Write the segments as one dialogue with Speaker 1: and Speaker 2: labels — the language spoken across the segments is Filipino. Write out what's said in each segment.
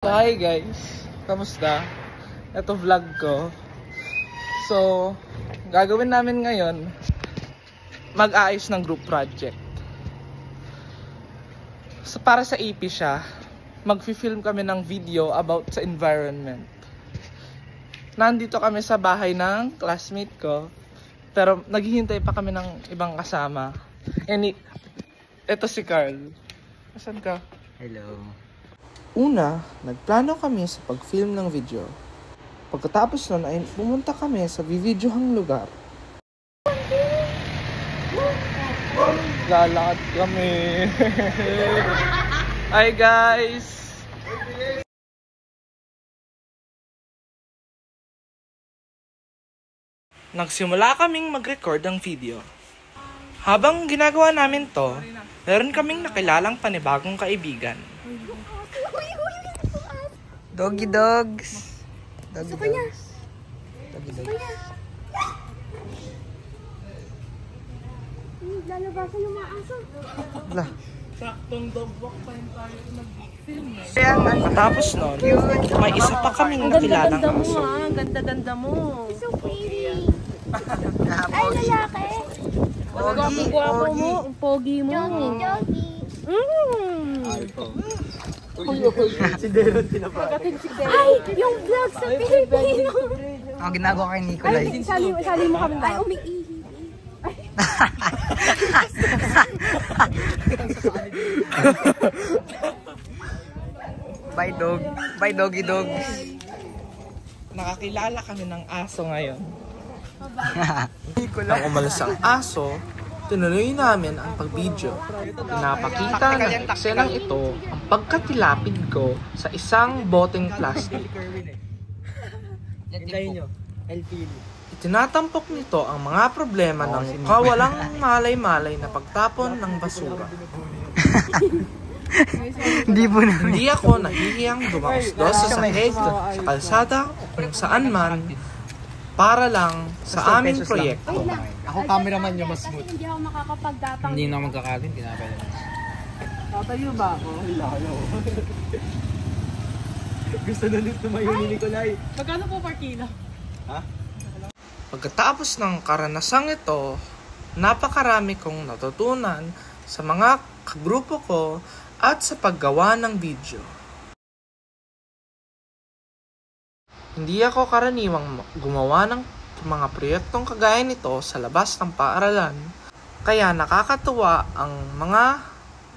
Speaker 1: Hi guys! Kamusta? Ito vlog ko. So, gagawin namin ngayon, mag-aayos ng group project. So, para sa EP siya, mag-film kami ng video about sa environment. Nandito kami sa bahay ng classmate ko, pero naghihintay pa kami ng ibang kasama. Ito si Carl. Asan ka?
Speaker 2: Hello.
Speaker 1: Una, nagplano kami sa pag-film ng video. Pagkatapos nun ay pumunta kami sa videohang lugar. Lalakad kami. Hi guys! Nagsimula kaming mag-record ng video. Habang ginagawa namin to, meron kaming nakilalang panibagong kaibigan.
Speaker 2: Doggy dogs. Doggy dogs. Doggy dogs.
Speaker 3: Lalabasan yung mga aso.
Speaker 2: Wala.
Speaker 1: Saktong dog walk pa rin tayo nag-film. Matapos nun, may isa pa kaming nakilalang
Speaker 3: Ganda-ganda mo
Speaker 1: aso.
Speaker 3: ha. Ganda-ganda mo. So pretty. Ay,
Speaker 2: Pogi.
Speaker 3: lalaki.
Speaker 2: Pogi.
Speaker 3: Gwapo mo. Ang pogi mo.
Speaker 4: Jogi.
Speaker 2: Si Deron tinapa.
Speaker 3: Ay, yung vlog sa Pilipino.
Speaker 2: Ang ginagawa kay Nicolay.
Speaker 3: Sali mo kami. Ay, umiihi.
Speaker 2: Bye dog. Bye doggy dogs.
Speaker 1: Nakakilala kami ng aso ngayon. Nang umalis ang aso, tinuloy namin ang pag-video. Pinapakita ng eksenang ito ang pagkatilapid ko sa isang boteng plastic. Itinatampok nito ang mga problema ng kawalang malay-malay na pagtapon ng basura.
Speaker 2: Hindi po na.
Speaker 1: Hindi ako nahihiyang dumakos sa sahig, sa kalsada, kung saan man, para lang sa aming proyekto.
Speaker 5: Ako cameraman nyo mas smooth.
Speaker 3: Hindi ako makakapagdatang.
Speaker 5: Hindi na magkakatin, kinakaya.
Speaker 1: Tatayo ba ako?
Speaker 5: Gusto na nito tumayo ni Nicolay.
Speaker 3: Magkano po per kilo?
Speaker 1: Pagkatapos ng karanasang ito, napakarami kong natutunan sa mga kagrupo ko at sa paggawa ng video. Hindi ako karaniwang gumawa ng mga proyektong kagaya nito sa labas ng paaralan, kaya nakakatuwa ang mga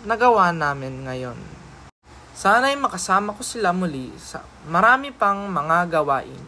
Speaker 1: nagawa namin ngayon. Sana'y makasama ko sila muli sa marami pang mga gawain.